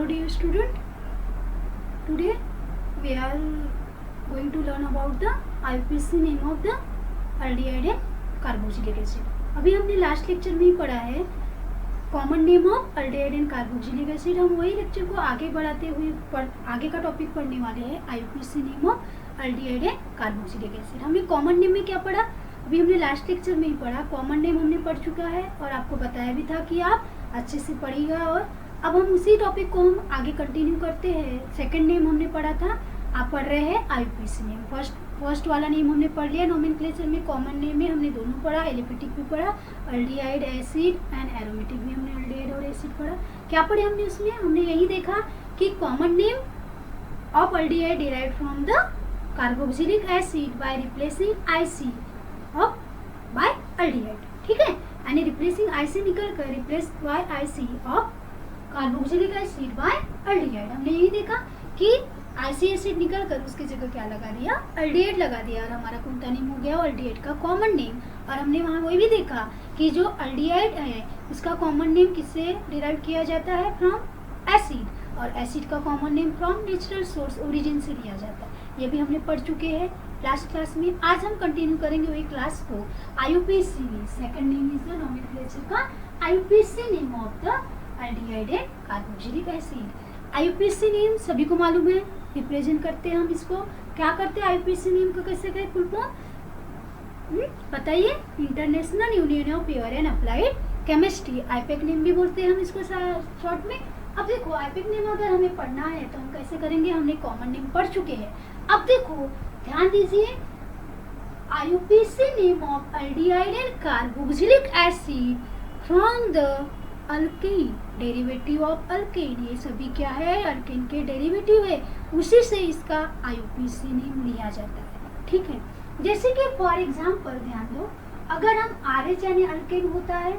Hello dear student, today we are going to learn about the IUPAC name of the aldehyde and carboxylic acid. अभी हमने last lecture में ही पढ़ा है common name of aldehyde and carboxylic acid. हम वही lecture को आगे बढ़ाते हुए आगे का टॉपिक पढ़ने वाले हैं IUPAC name of aldehyde and carboxylic acid. हमने कॉमन नेम में क्या पढ़ा? अभी हमने लास्ट लेक्चर में ही पढ़ा. कॉमन नेम हमने पढ़ चुका है और आपको बताया भी था कि आप अच्छे से पढ़िएगा. और अब हम उसी टॉपिक को हम आगे कंटिन्यू करते हैं. सेकंड नेम हमने पढ़ा था, आप पढ़ रहे हैं IUPAC नेम. फर्स्ट वाला नेम हमने पढ़ लिया. नोमेनक्लेचर में कॉमन नेम में हमने दोनों पढ़ा, एलिफेटिक भी पढ़ा, अल्डिहाइड एसिड एंड एरोमेटिक भी हमने अल्डिहाइड और एसिड पढ़ा. क्या पढ़े हमने उसमें? हमने यही देखा कि common name of aldehyde derived from the carboxylic acid by replacing IC of by aldehyde. ठीक है, यानी रिप्लेसिंग IC निकल कर replace by IC of carboxylic acid by aldehyde. हमने यही देखा कि IC एसिड निकल कर उसकी जगह क्या लगा दिया? अल्डिहाइड लगा दिया और हमारा कौन सा नेम हो गया? अल्डिहाइड का कॉमन नेम. और हमने वहाँ वही भी देखा कि जो अल्डिहाइड है उसका कॉमन नेम किससे डिराइव किया जाता है? From acid. और एसिड का common name from natural source origin से लिया जाता है. ये भी हमने पढ़ चुके हैं लास्ट क्लास में. आज हम कंटिन्यू करेंगे वही क्लास को. IUPAC में second name is the nomenclature का IUPAC name of the aldehyde and carboxylic acid. IUPAC name सभी को मालूम है, रिप्रेजेंट करते हैं हम इसको. क्या करते हैं IUPAC नेम को? कैसे कहें फुल फॉर्म बताइए? International union of pure and applied chemistry. IUPAC name भी बोलते हैं हम इसको शॉर्ट में. अब देखो IUPAC नेम अगर हमें पढ़ना है तो हम कैसे करेंगे? हमने कॉमन नेम पढ़ चुके हैं. अब देखो ध्यान दीजिए, IUPAC name of aldehyde and carboxylic acid from the alkane, derivative of alkane. ये सभी क्या है? अल्केन के डेरिवेटिव है. उसी से इसका IUPAC नेम लिया जाता है. ठीक है, जैसे कि फॉर एग्जांपल ध्यान दो, अगर हम RH यानी अल्केन होता है.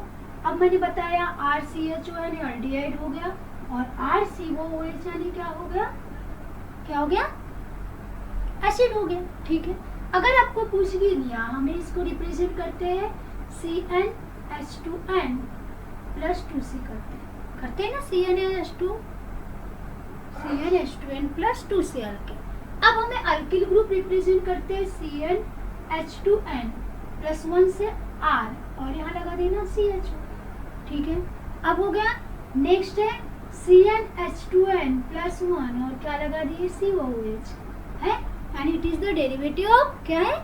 अब मैंने बताया RCHO यानी अल्डिहाइड हो गया और RCOOH यानी क्या हो गया? क्या हो गया? एसिड हो गया. ठीक है, अगर आपको पूछ लिया हमें इसको रिप्रेजेंट करते हैं CnH2n प्लस 2C करते हैं ना, CnH2n प्लस 2C अल्केन. अब हमें अल्किल ग्रुप रिप्रेजेंट करते हैं CnH2n प्लस 1 से R और यहाँ लगा देना CHO. ठीक है, अब हो गया. नेक्स्ट है CnH2n प्लस 1 और क्या लगा दिए? COOH है, and it is the derivative of क्या है?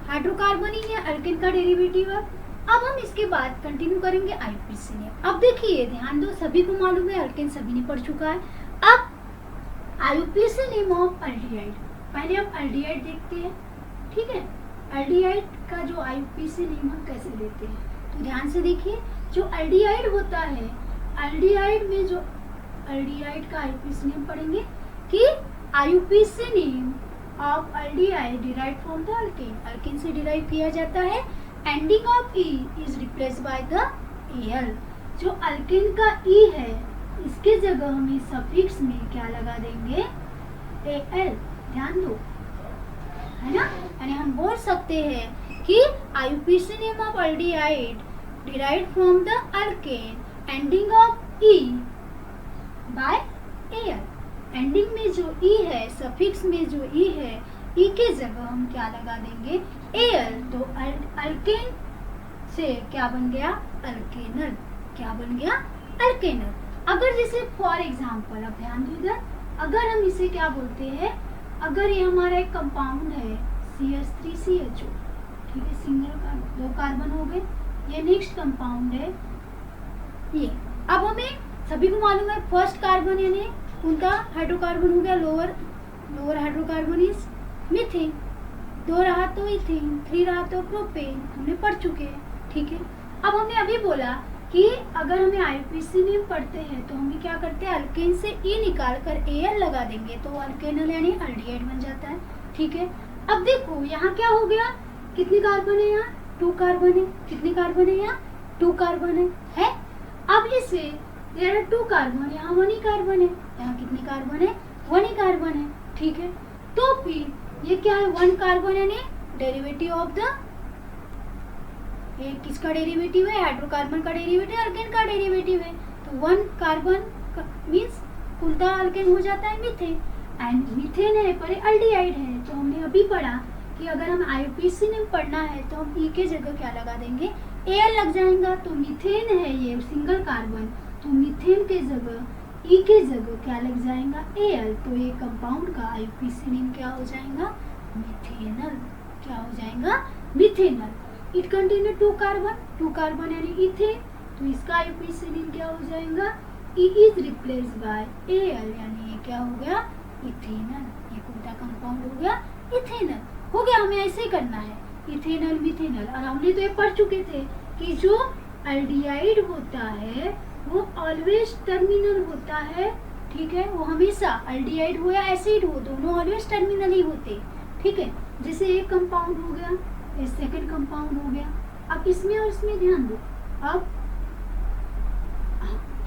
हाइड्रोकार्बन ही है, अल्केन का डेरिवेटिव है. अब हम इसके बाद कंटिन्यू करेंगे IUPAC नेम. अब देखिए ध्यान दो, सभी को मालूम है अल्केन सभी ने पढ़ चुका है. अब IUPAC नेम ऑफ अल्डिहाइड, पहले हम अल्डिहाइड देखते हैं. ठीक है, अल्डिहाइड का जो IUPAC नेम हम कैसे लेते हैं तो ध्यान से देखिए. जो अल्डिहाइड होता है, अल्डिहाइड में जो अल्डिहाइड का IUPAC नेम पढ़ेंगे कि IUPAC name of aldehyde derived from the alkane. Alkane से डिराइव किया जाता है. Ending of E is replace by the Al. जो अल्केन का E है इसके जगह हम इस सफिक्स में क्या लगा देंगे? Al. ध्यान दो, है ना. यानी हम बोल सकते हैं कि IUPAC name of aldehyde derived from the alkane ending of E by Al. Ending में जो E है, सफिक्स में जो E है, E के जगह हम क्या लगा देंगे? Al. तो अल्केन से क्या बन गया? अल्केनल. क्या बन गया? अल्केनल. अगर जैसे फॉर एग्जांपल, अब ध्यान दो इधर, अगर हम इसे क्या बोलते हैं? अगर ये हमारा एक कंपाउंड है CH3CHO. ठीक है, सिंगल कार्बन, 2 कार्बन हो गए. ये नेक्स्ट कंपाउंड है ये. अब हमें सभी को मालूम है फर्स्ट कार्बन यानी उनका हाइड्रोकार्बन हो गया लोअर हाइड्रोकार्बन इज मीथेन. 2 रहा तो इथेन, 3 रहा तो प्रोपेन. हमने पढ़ चुके हैं. ठीक है, अब हमने अभी बोला कि अगर हमें IUPAC नेम पढ़ते हैं तो हम क्या करते हैं? अल्केन से E निकाल कर Al लगा देंगे तो अल्केनल यानी अल्डिहाइड बन जाता है. ठीक है, अब देखो यहाँ क्या हो गया? कितने कार्बन है यहाँ? 2 कार्बन है. कितने कार्बन है यहाँ? 2 कार्बन है. अब इसे देयर आर 2 कार्बन, यहाँ 1 ही कार्बन है. यहाँ कितने कार्बन है? 1 ही कार्बन है. ठीक है, तो फिर ये क्या है? 1 कार्बन यानी डेरिवेटिव ऑफ द, ये किसका डेरिवेटिव है? हाइड्रोकार्बन का डेरिवेटिव, अल्केन का डेरिवेटिव है. तो 1 कार्बन मीन्स कौन सा अल्केन हो जाता है? मीथेन। एंड मीथेन है पर एल्डिहाइड है, तो हमने अभी पढ़ा कि अगर हम आईयूपीएसी में पढ़ना है तो हम ई के जगह क्या लगा देंगे? एल लग जाएगा। तो मीथेन है ये सिंगल कार्बन, तो मीथेन के जगह ई के जगह क्या लग जाएगा? एल। तो ये कंपाउंड का आईयूपीएसी नेम क्या हो जाएगा? मिथेनल। क्या हो जाएगा? Methanal. It contain two carbon यानी इथेन, तो इसका आईयूपीएसी नेम क्या हो जाएगा? E is replace by L, यानी ये क्या हो गया? इथेनल। ये कौन सा कंपाउंड हो गया? इथेनल हो गया। हमें ऐसे ही करना है, इथेनल मिथेनल। और हमने तो ये पढ़ चुके थे कि जो एल्डिहाइड होता है वो ऑलवेज टर्मिनल होता है, ठीक है। वो हमेशा एल्डिहाइड हो या एसिड हो, दोनों ऑलवेज टर्मिनल ही होते, ठीक है। जैसे एक कंपाउंड हो गया, ये सेकंड कंपाउंड हो गया। अब इसमें और इसमें ध्यान दो।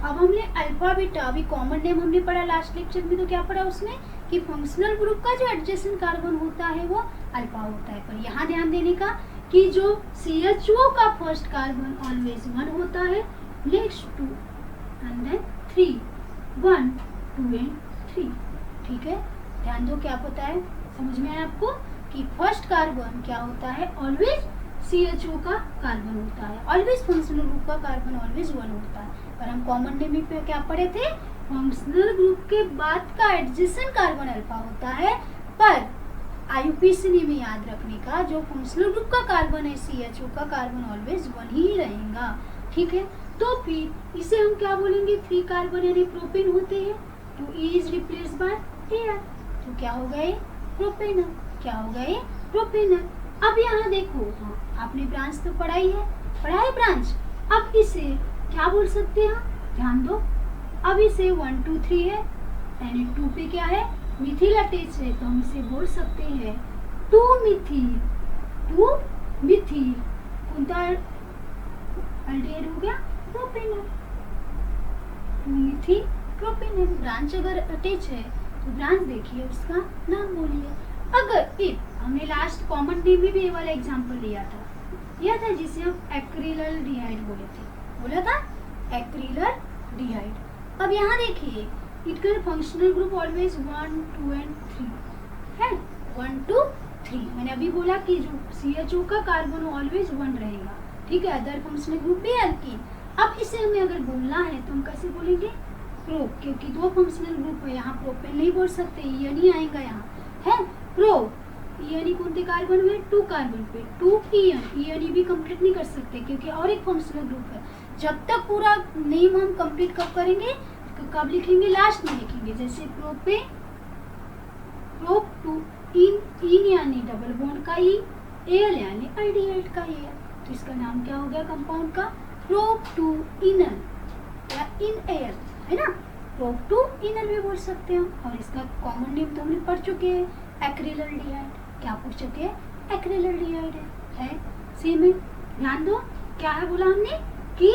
अब हमने अल्फा बीटा, अभी कॉमन नेम हमने पढ़ा लास्ट लेक्चर में, तो क्या पढ़ा उसमें कि फंक्शनल ग्रुप का जो एडजेसेंट कार्बन होता है वो अल्फा होता है। पर यहाँ ध्यान देने का कि जो CHO का फर्स्ट कार्बन ऑलवेज 1 होता है, नेक्स्ट 2 एंड देन 3, 1 2 एंड 3, ठीक है। ध्यान दो, क्या पता है, समझ में आया आपको कि फर्स्ट कार्बन क्या होता है? ऑलवेज CHO का कार्बन होता है, ऑलवेज फंक्शनल ग्रुप का कार्बन ऑलवेज 1 होता है। पर हम कॉमन नेम पे क्या पढ़े थे? फंक्शनल ग्रुप के बाद का एडजेसेंट कार्बन अल्फा होता है, पर आईयूपीएसी नेम में याद रखने का जो फंक्शनल ग्रुप का कार्बन है CHO का कार्बन ऑलवेज 1 ही रहेगा, ठीक है। तो फिर इसे हम क्या बोलेंगे? 3 कार्बन यानी प्रोपेन होते हैं, तो E is replace bye Al, तो क्या हो गए? प्रोपेनल। क्या हो गए? प्रोपेनल। अब यहाँ देखो, हाँ आपने ब्रांच तो पढ़ाई है, पढ़ा है ब्रांच। अब इसे क्या बोल सकते हैं? ध्यान दो, अब इसे 1 2 3 है, यानी 2 पे क्या है? मिथिल अटैच है, तो हम इसे बोल सकते हैं 2 मिथिल। 2 मिथिल कौन सा एल्डिहाइड हो गया? प्रोपेनल। 2 मिथिल प्रोपेनल। ब्रांच अगर अटैच है तो ब्रांच देखिए, उसका नाम बोलिए। अगर इफ हमने लास्ट कॉमन नेम में भी ये वाला एग्जांपल लिया था, जिसे हम एक्रिलल्डिहाइड बोला था एक्रिलल्डिहाइड। अब यहाँ देखिए, इट का फंक्शनल ग्रुप ऑलवेज 1 2 एंड 3 है, 1 2 3। मैंने अभी बोला कि जो CHO का कार्बन ऑलवेज 1 रहेगा, ठीक है। अदर फंक्शनल ग्रुप भी एल्कीन। अब इसे हमें अगर बोलना है तो हम कैसे बोलेंगे? प्रो, क्योंकि 2 फंक्शनल ग्रुप है, यहाँ प्रोपेन नहीं बोल सकते, ये नहीं आएगा यहाँ, है प्रो। यानी कौन से कार्बन में? 2 कार्बन पे 2 EN भी कंप्लीट नहीं कर सकते क्योंकि और एक फंक्शनल ग्रुप है। जब तक पूरा नेम हम कंप्लीट कब करेंगे? कब लिखेंगे? लास्ट में लिखेंगे। जैसे प्रोप 2 इन यानी डबल बॉन्ड का ई, एल यानी एल्डिहाइड का एल, तो इसका नाम क्या हो गया कंपाउंड का? प्रोप 2 इनल या इन एल, है ना। प्रोप 2 इनल भी बोल सकते हैं। और इसका कॉमन नेम तो हमने पढ़ चुके हैं, एक्रिलल्डिहाइड। क्या पूछ चुके हैं? एक्रिलल्डिहाइड है। सेम है, ध्यान दो क्या है बोला हमने कि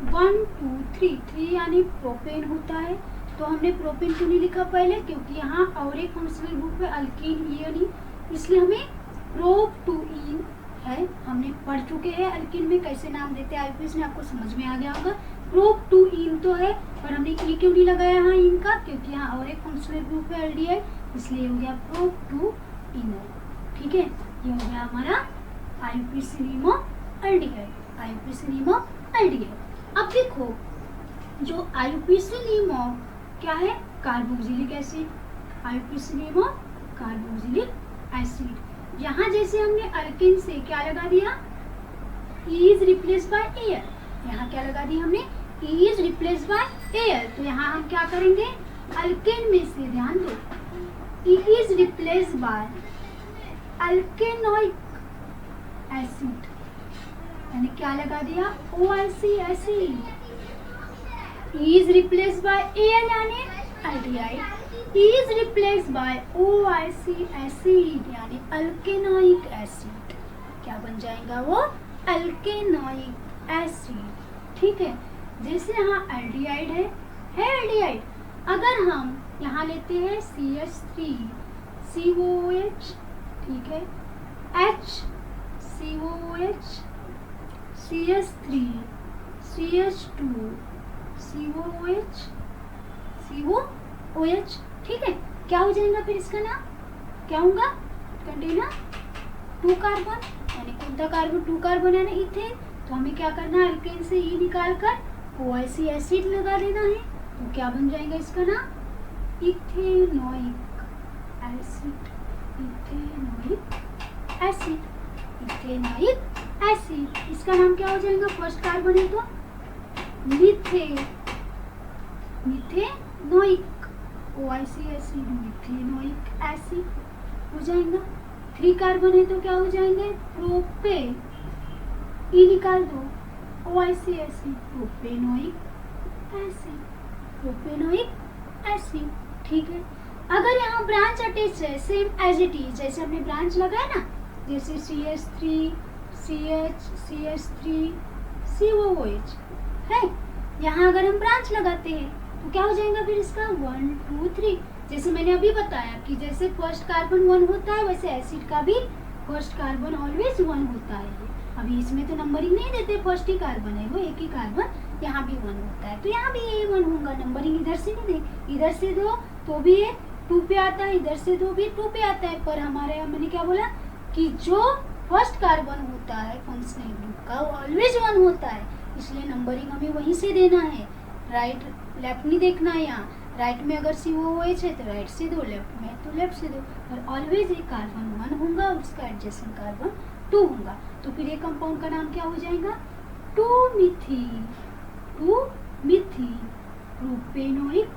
1 2 3 यानी प्रोपेन होता है। तो हमने प्रोपेन क्यों नहीं लिखा पहले? क्योंकि यहाँ और एक फंक्शनल ग्रुप है अल्कीन ईयनी, इसलिए हमें प्रोप 2 इन है। हमने पढ़ चुके हैं अल्कीन में कैसे नाम देते हैं, आईयूपीएसी ने आपको समझ में आ गया होगा। प्रोप 2 इन तो है, पर हमने ई क्यों नहीं लगाया यहाँ इन का? क्योंकि यहाँ और एक फंक्शनल ग्रुप है एल्डिहाइड, इसलिए हो गया प्रोप 2 इनल, ठीक है। ये हो गया हमारा IUPAC name of aldehyde, IUPAC name of aldehyde. अब देखो, जो आईयूपीएसी नेम ऑफ क्या है? Carboxylic acid, IUPAC name of carboxylic acid. यहाँ जैसे हमने अल्केन से क्या लगा दिया? E is replace by air. यहाँ क्या लगा दिया हमने? E is replace by air. तो यहाँ हम क्या करेंगे? अल्केन में से ध्यान दो, E is replace by alkanoic acid, यानी क्या लगा दिया? OIC acid. E is replaced by Al यानी aldehyde, E is replaced by OIC acid यानी अल्केनोइक एसिड। क्या बन जाएगा वो? अल्केनोइक एसिड, ठीक है। जैसे यहाँ एल्डिहाइड है एल्डिहाइड। अगर हम यहाँ लेते हैं CH3 COOH, ठीक है, H COOH CH3 CH2 COOH CO OH, ठीक है। क्या हो जाएगा फिर इसका नाम, क्या होगा, कंटेनर 2 कार्बन, यानी कौन सा कार्बन, 2 कार्बन यानी इथेन। तो हमें क्या करना है, अल्केन से ई निकाल कर OIC एसिड लगा देना है। तो क्या बन जाएगा इसका नाम, ethanoic acid, ethanoic acid, ethanoic acid. इसका नाम क्या हो जाएगा, फर्स्ट कार्बन है तो methane, methanoic, OIC acid, methanoic acid हो जाएगा। 3 कार्बन है तो क्या हो जाएंगे, प्रोपेन, ई निकाल दो, OIC acid, propanoic acid, propanoic acid, ठीक है। अगर यहाँ ब्रांच अटैच है सेम एज इट इज, जैसे हमने ब्रांच लगाया ना, जैसे CH3 CH CH3 COOH है, यहाँ अगर हम ब्रांच लगाते हैं तो क्या हो जाएगा फिर इसका 1 2 3। जैसे मैंने अभी बताया कि जैसे फर्स्ट कार्बन 1 होता है, वैसे एसिड का भी फर्स्ट कार्बन ऑलवेज 1 होता है। अभी इसमें तो नंबरिंग नहीं देते, फर्स्ट ही कार्बन है वो, एक ही कार्बन, यहाँ भी 1 होता है, तो यहाँ भी ये 1 होगा। नंबरिंग इधर से नहीं दे, इधर से दो तो भी ये 2 पे आता है, इधर से दो भी 2 पे आता है। पर हमारे यहाँ मैंने क्या बोला कि जो फर्स्ट कार्बन होता है फंक्शनल ग्रुप का, वो ऑलवेज 1 होता है, इसलिए नंबरिंग हमें वहीं से देना है। राइट लेफ्ट नहीं देखना है, यहाँ राइट में अगर COOH है तो राइट से दो, लेफ्ट में तो लेफ्ट से दो, पर ऑलवेज एक कार्बन 1 होगा और उसका एडजेसेंट कार्बन 2 होगा। तो फिर ये कंपाउंड का नाम क्या हो जाएगा, 2-मीथीन, 2-मीथीन प्रोपेनोइक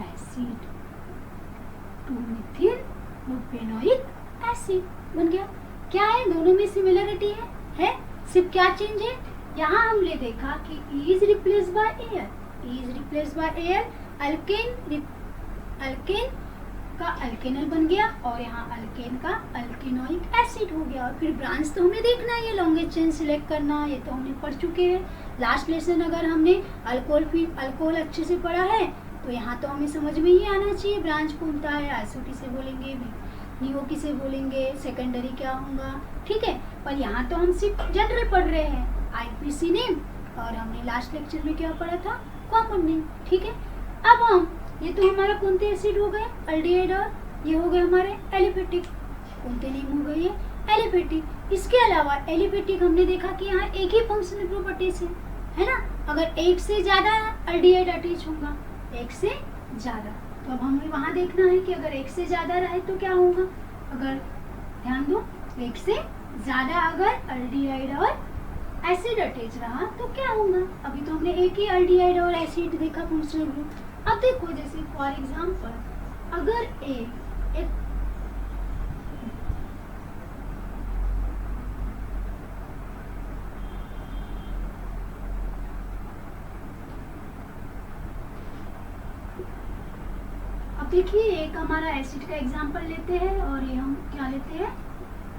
एसिड, 2-मीथीन प्रोपेनोइक एसिड बन गया। क्या है, दोनों में सिमिलरिटी है? सिर्फ क्या चेंज है, यहाँ हमने देखा कि E is replace bye Al, E is replace bye Al, alkane का अल्केनल बन गया और यहाँ अल्केन का अल्केनोइक एसिड हो गया। और फिर ब्रांच तो हमें देखना है, ये लॉन्गेस्ट चेन सिलेक्ट करना, ये तो हमने पढ़ चुके हैं लास्ट लेसन। अगर हमने अल्कोहल अच्छे से पढ़ा है तो यहाँ तो हमें समझ में ही आना चाहिए ब्रांच कौन सा है, आइसो किसे बोलेंगे, नियो किसे बोलेंगे, सेकेंडरी क्या होगा, ठीक है। पर यहाँ तो हम सिर्फ जनरल पढ़ रहे हैं, IPC नेम, और हमने लास्ट लेक्चर में क्या पढ़ा था, कॉमन नेम, ठीक है। अब हम, ये तो हमारा कौन से एसिड हो गए, अल्डिहाइड, और ये हो गए हमारे एलिफेटिक, कौन से नेम हो गए ये, एलिफेटिक। इसके अलावा एलिफेटिक हमने देखा कि यहाँ एक ही फंक्शनल ग्रुप अटैच है ना, अगर एक से ज्यादा अल्डिहाइड अटैच होगा, एक से ज्यादा, तो अब हमें वहाँ देखना है कि अगर एक से ज्यादा रहे तो क्या होगा। अगर ध्यान दो, एक से ज्यादा अगर अल्डिहाइड और एसिड अटैच रहा तो क्या होगा। अभी तो हमने एक ही अल्डिहाइड और एसिड देखा फंक्शनल ग्रुप। अब देखो, जैसे फॉर एग्जांपल अगर एक अब देखिए, एक हमारा एसिड का एग्जांपल लेते हैं और ये हम क्या लेते हैं,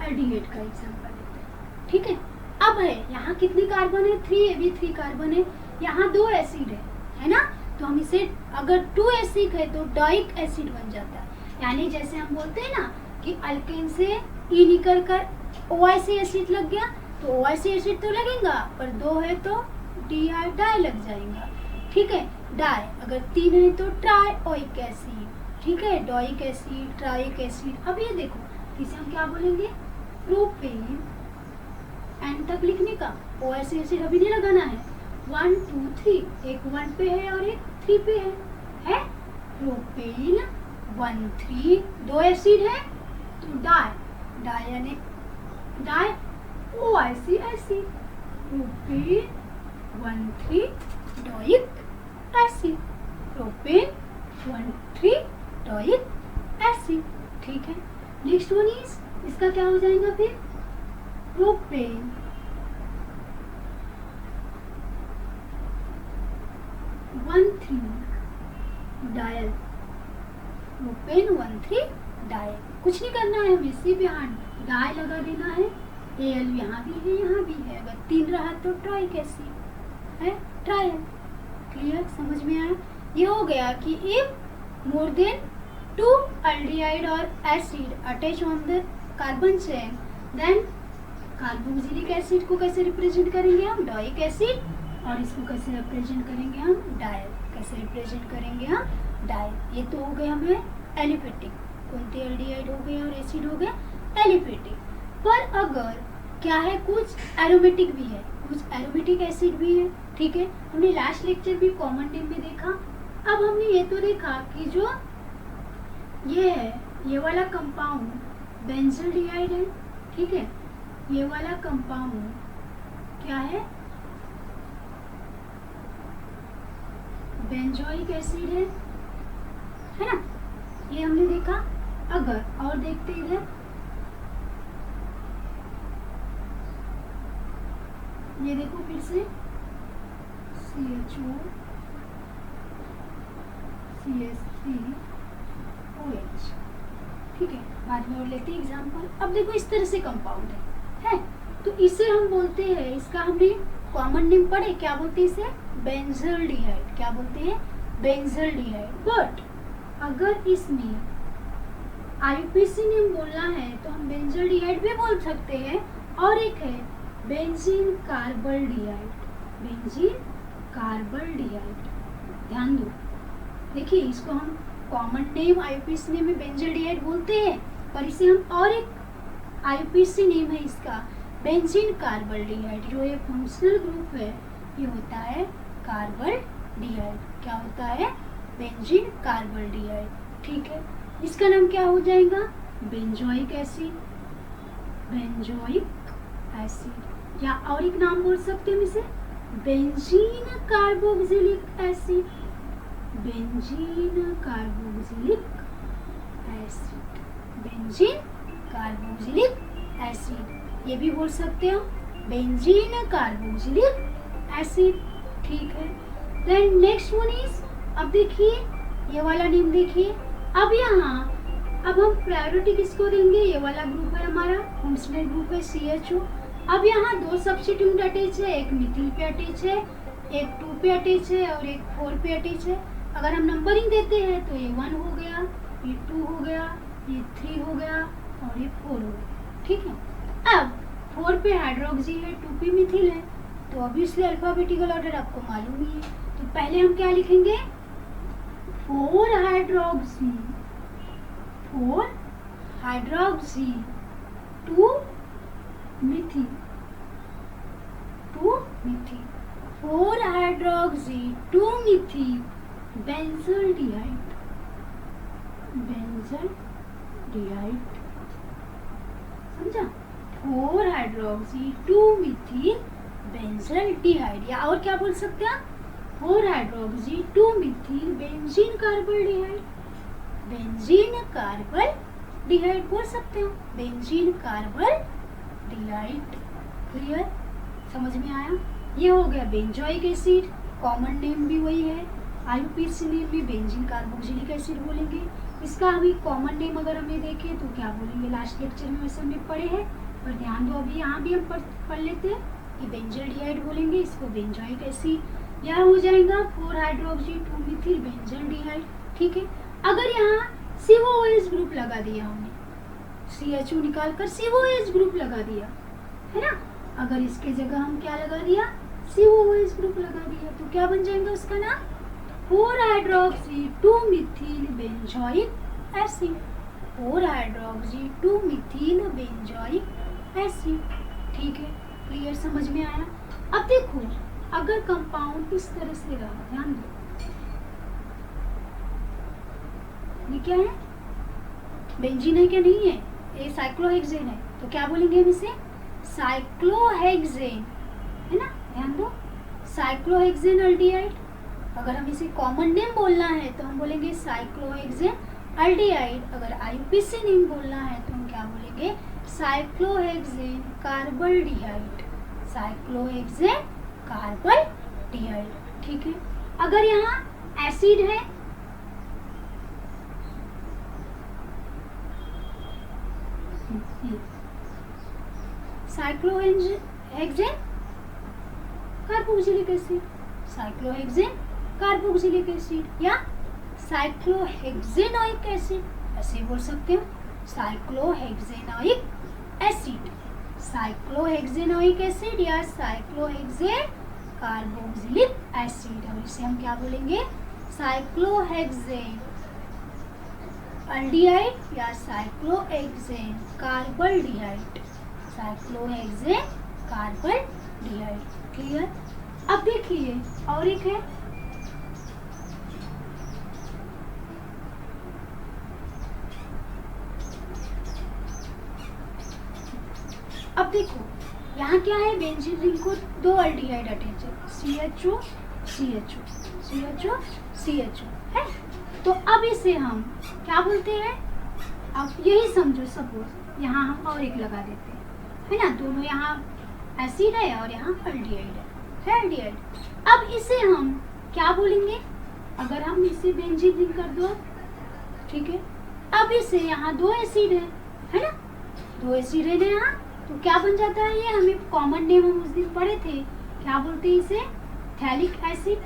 एल्डिहाइड का एग्जांपल लेते हैं, ठीक है। अब है यहाँ कितने कार्बन है, 3, ये भी 3 कार्बन है, यहाँ 2 एसिड है ना, तो हम इसे अगर 2 एसिड है तो डाइक एसिड बन जाता है। यानी जैसे हम बोलते हैं ना कि अल्केन से ई निकल कर OIC एसिड लग गया, तो OIC एसिड तो लगेगा, पर 2 है तो डाई लग जाएगा, ठीक है। डाई अगर 3 है तो ट्राइओइक एसिड, ठीक है, डोइक एसिड, ट्राइक एसिड। अब ये देखो, इसे हम क्या बोलेंगे, प्रोपेन, एंड तक लिखने का, OIC एसिड अभी नहीं लगाना है, 1 2 3, एक 1 पे है और एक 3 पे है प्रोपेन 1 3, 2 एसिड है तो डाई यानी di OIC acid, propane 1 3 dioic acid, propane 1 3 dioic acid, ठीक है। नेक्स्ट वन इज, इसका क्या हो जाएगा फिर, प्रोपेन 1 3 डायल, प्रोपेन 1 3 डायल। कुछ नहीं करना है, हमें सिर्फ यहाँ डाई लगा देना है, Al यहाँ भी है यहाँ भी है, अगर 3 रहा तो ट्राइक एसिड है, ट्रायल। क्लियर, समझ में आया। ये हो गया कि इफ मोर देन 2 अल्डिहाइड और acid attach on the carbon chain, then carboxylic acid को कैसे रिप्रेजेंट करेंगे हम, डोइक एसिड, और इसको कैसे रिप्रेजेंट करेंगे हम, डायल। कैसे रिप्रेजेंट करेंगे हम, डाई। ये तो हो गया हमें एलिफेटिक, कौन एल्डिहाइड हो गए और एसिड हो गए एलिफेटिक। पर अगर क्या है, कुछ एरोमेटिक भी है, कुछ एरोमेटिक एसिड भी है, ठीक है। हमने लास्ट लेक्चर भी कॉमन नेम में देखा। अब हमने ये तो देखा कि जो ये है, ये वाला कंपाउंड बेंजोल्डिहाइड है, ठीक है। ये वाला कंपाउंड क्या है, बेंजोइक एसिड है ना, ये हमने देखा। अगर और देखते इधर, ये देखो फिर से CHO CH3OH, ठीक है। बाद में और लेते हैं एग्जाम्पल। अब देखो इस तरह से कंपाउंड है तो इसे हम बोलते हैं, इसका हमने कॉमन नेम पढ़े, क्या बोलते हैं इसे, बेंजोल्डिहाइड। क्या बोलते हैं, बेंजोल्डिहाइड। बट अगर इसमें IUPAC नेम बोलना है तो हम बेंजोल्डिहाइड भी बोल सकते हैं। और एक है बेंजीन कार्बल्डिहाइड, बेंजीन कार्बल्डिहाइड। ध्यान दो, देखिए इसको हम कॉमन नेम IUPAC नेम में बेंजोल्डिहाइड बोलते हैं, पर इसे हम और एक IUPAC नेम है इसका बेंजीन कार्बल्डिहाइड। जो ये फंक्शनल ग्रुप है ये होता है कार्बल्डिहाइड। क्या होता है, बेंजीन कार्बल्डिहाइड, ठीक है। इसका नाम क्या हो जाएगा, बेंजोइक एसिड, बेंजोइक एसिड। या और एक नाम बोल सकते हैं इसे, benzene carboxylic acid, benzene carboxylic acid, benzene carboxylic acid, ये भी बोल सकते हो, बेंजीन कार्बोक्सिलिक एसिड, ठीक है। देन नेक्स्ट वन इज, अब देखिए ये वाला नेम देखिए। अब यहाँ अब हम प्रायोरिटी किसको देंगे, ये वाला ग्रुप है हमारा, फंक्शनल ग्रुप है CHO। अब यहाँ दो सब्स्टिट्यूएंट अटैच है, एक मिथिल पे अटैच है, एक 2 पे अटैच है और एक 4 पे अटैच है। अगर हम नंबरिंग देते हैं तो ये 1 हो गया, ये 2 हो गया, ये 3 हो गया और ये 4 हो गया, ठीक है। अब 4 पे हाइड्रोक्सी है, 2 पे मिथिल है, तो ऑब्वियसली अल्फाबेटिकल ऑर्डर आपको मालूम ही है। तो पहले हम क्या लिखेंगे, 4 hydroxy, 4 hydroxy 2 methyl, 2 methyl, 4 hydroxy 2 methyl benzaldehyde, benzaldehyde, समझा। 4 हाइड्रोक्सी 2 मिथिल बेंजोल्डिहाइड। या और क्या बोल सकते हैं, 4 हाइड्रोक्सी 2 मिथिल बेंजीन कार्बल्डिहाइड, बेंजीन कार्बल्डिहाइड बोल सकते हो, बेंजीन कार्बल्डिहाइड। क्लियर, समझ में आया। ये हो गया बेंजोइक एसिड, कॉमन नेम भी वही है, IUPAC नेम भी बेंजीन कार्बोक्सिलिक एसिड बोलेंगे। इसका अभी कॉमन नेम अगर हमें देखें तो क्या बोलेंगे, लास्ट लेक्चर में वैसे हमने पढ़े हैं, पर ध्यान दो अभी यहाँ भी हम पढ़ लेते हैं कि बेंजोल्डिहाइड बोलेंगे, इसको बेंजोइक एसिड। यह हो जाएगा 4 हाइड्रोक्सी 2 मिथिल बेंजोल्डिहाइड, ठीक है। अगर यहाँ COOH ग्रुप लगा दिया हमने, CHO निकाल कर COOH ग्रुप लगा दिया है ना, अगर इसके जगह हम क्या लगा दिया, COOH ग्रुप लगा दिया, तो क्या बन जाएगा उसका नाम, 4 hydroxy 2 Mithil benzoic acid, 4 hydroxy 2 Mithil benzoic acid, ठीक है। क्लियर, समझ में आया। अब देखो अगर कंपाउंड इस तरह से रहा, ध्यान दो, ये क्या है, बेंजीन है क्या, नहीं है, ये साइक्लोहेक्सेन है, तो क्या बोलेंगे हम इसे, साइक्लोहेक्सेन, है ना। ध्यान दो, साइक्लोहेक्सेन एल्डिहाइड। अगर हम इसे कॉमन नेम बोलना है तो हम बोलेंगे साइक्लोहेक्सेन एल्डिहाइड। अगर IUPAC नेम बोलना है तो हम क्या बोलेंगे, साइक्लोहेक्सेन कार्बल्डिहाइड, साइक्लोहेक्सेन कार्बल्डिहाइड, ठीक है। अगर यहाँ एसिड है, cyclohexane carboxylic acid, cyclohexane carboxylic acid या साइक्लोहेक्सेनोइक एसिड, ऐसे बोल सकते हो, साइक्लोहेक्सेनोइक एसिड, साइक्लोहेक्सेनोइक एसिड या साइक्लोहेक्सेन कार्बोक्सिलिक एसिड। और इसे हम क्या बोलेंगे, साइक्लोहेक्सेन एल्डिहाइड या साइक्लोहेक्सेन कार्बल्डिहाइड, साइक्लोहेक्सेन कार्बल्डिहाइड। क्लियर। अब देखिए और एक है, अब देखो यहाँ क्या है, बेंजीन रिंग को दो एल्डिहाइड अटैच है, CHO CHO CHO CHO है। तो अब इसे हम क्या बोलते हैं, अब यही समझो, सपोज यहाँ हम और एक लगा देते हैं, है ना, दोनों यहाँ एसिड है और यहाँ एल्डिहाइड है एल्डिहाइड। अब इसे हम क्या बोलेंगे, अगर हम इसे बेंजीन रिंग कर दो, ठीक है। अब इसे यहाँ दो एसिड है ना, दो एसिड है ना यहाँ, तो क्या बन जाता है ये, हमें कॉमन नेम हम उस दिन पढ़े थे, क्या बोलते हैं इसे, थैलिक एसिड।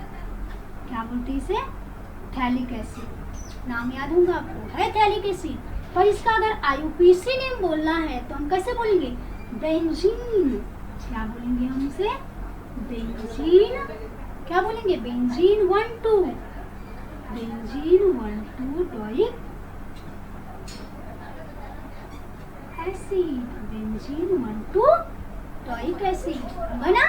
क्या बोलते हैं इसे, थैलिक एसिड। नाम याद होगा आपको, है थैलिक एसिड। पर इसका अगर IUPAC नेम बोलना है तो हम कैसे बोलेंगे, बेंजीन। क्या बोलेंगे हम इसे, बेंजीन। क्या बोलेंगे, benzene 1,2, benzene 1,2 dioic acid, benzene 1,2 dioic acid बना,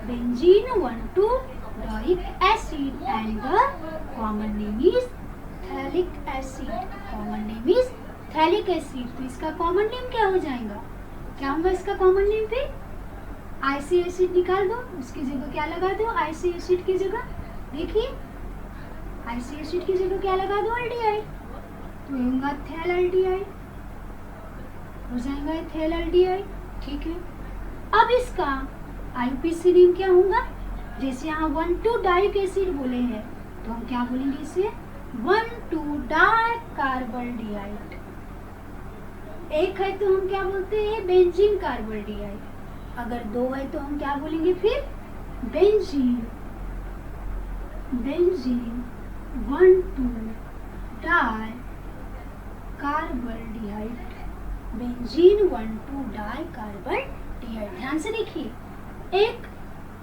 benzene 1,2 dioic acid and the common name is phthalic acid, common name is phthalic acid. तो इसका कॉमन नेम क्या हो जाएगा, क्या होगा इसका कॉमन नेम, फिर IC एसिड निकाल दो, उसकी जगह क्या लगा दो, IC एसिड की जगह, देखिए IC एसिड की जगह क्या लगा दो, एल्डिहाइड, तो होगा थैल एल्डिहाइड, हो जाएगा थैल एल्डिहाइड। ठीक है। अब इसका IUPAC नेम क्या होगा, जैसे यहाँ 1,2 डाइक एसिड बोले हैं तो हम क्या बोलेंगे इसे, 1,2 डाई कार्बल्डिहाइड। एक है तो हम क्या बोलते हैं, बेंजीन कार्बल्डिहाइड। अगर दो है तो हम क्या बोलेंगे फिर, benzene, benzene 1,2 di carbaldehyde, benzene 1,2 di carbaldehyde. ध्यान से देखिए, एक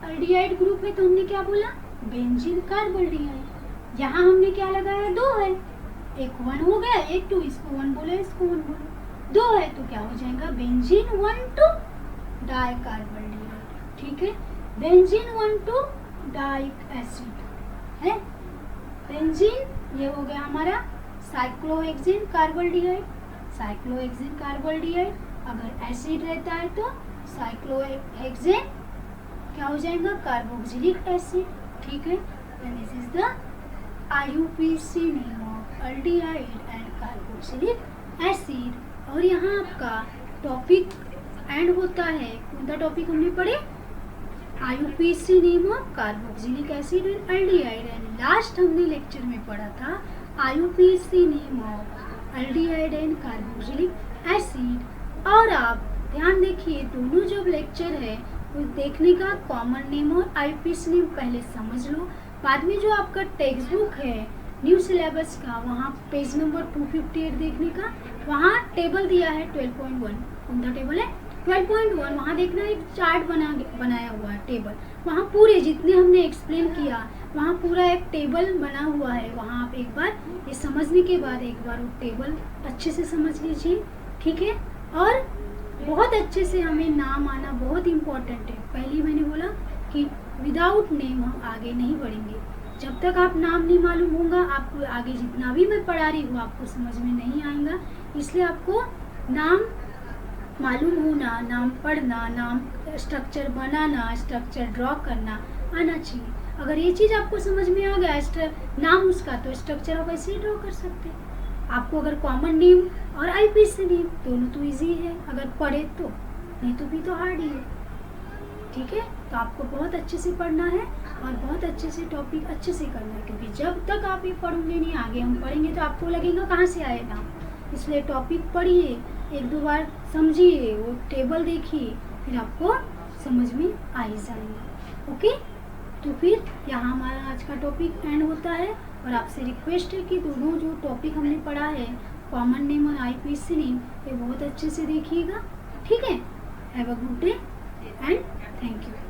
एल्डिहाइड ग्रुप है तो हमने क्या बोला, बेंजीन कार्बल्डिहाइड। यहाँ हमने क्या लगाया, दो है, एक 1 हो गया, एक 2, इसको 1 बोले, इसको 1 बोले, दो है तो क्या हो जाएगा, बेंजीन 1,2 डाई कार्बल्डिहाइड। ठीक है, बेंजीन 1,2 डाइक एसिड है, बेंजीन ये हो गया हमारा साइक्लोहेक्सेन कार्बल्डिहाइड, साइक्लोहेक्सेन कार्बल्डिहाइड। अगर एसिड रहता है तो साइक्लोहेक्सेन क्या हो जाएगा, कार्बोक्सिलिक एसिड। ठीक है, this is the IUPAC name of aldehyde and carboxylic acid. और यहाँ आपका टॉपिक एंड होता है, कौन सा टॉपिक हमने पढ़े, IUPAC name of carboxylic acid and aldehyde. And last हमने लेक्चर में पढ़ा था IUPAC name of aldehyde and carboxylic acid. और आप ध्यान देखिए, दोनों जो लेक्चर है वो देखने का, कॉमन नेम और IUPAC नेम पहले समझ लो, बाद में जो आपका टेक्स्ट बुक है न्यू सिलेबस का, वहाँ पेज नंबर 258 देखने का, वहाँ टेबल दिया है 12.1। कौन सा टेबल है, 12.1। वहाँ देखना, एक चार्ट बनाया हुआ है टेबल, वहाँ पूरे जितने हमने एक्सप्लेन किया वहाँ पूरा एक टेबल बना हुआ है। वहाँ आप एक बार ये समझने के बाद एक बार वो टेबल अच्छे से समझ लीजिए। ठीक है, और बहुत अच्छे से हमें नाम आना बहुत इम्पोर्टेंट है। पहले मैंने बोला कि विदाउट नेम हम आगे नहीं बढ़ेंगे। जब तक आप नाम नहीं मालूम होगा, आपको आगे जितना भी मैं पढ़ा रही हूँ आपको समझ में नहीं आएगा। इसलिए आपको नाम मालूम होना, नाम पढ़ना, नाम स्ट्रक्चर बनाना, स्ट्रक्चर ड्रॉ करना आना चाहिए। अगर ये चीज़ आपको समझ में आ गया नाम उसका, तो स्ट्रक्चर आप ऐसे ही ड्रॉ कर सकते हैं। आपको अगर कॉमन नेम और IUPAC नेम दोनों तो इजी है अगर पढ़े तो, नहीं तो भी तो हार्ड ही है। ठीक है, तो आपको बहुत अच्छे से पढ़ना है और बहुत अच्छे से टॉपिक अच्छे से करना है, क्योंकि जब तक आप ये पढ़ोगे नहीं, आगे हम पढ़ेंगे तो आपको लगेगा कहाँ से आए नाम। इसलिए टॉपिक पढ़िए, एक दो बार समझिए, वो टेबल देखिए, फिर आपको समझ में आ ही जाएंगे। ओके, तो फिर यहाँ हमारा आज का टॉपिक एंड होता है। और आपसे रिक्वेस्ट है कि दोनों जो टॉपिक हमने पढ़ा है, कॉमन नेम और IUPAC नेम, ये बहुत अच्छे से देखिएगा। ठीक है, have a good day and thank you.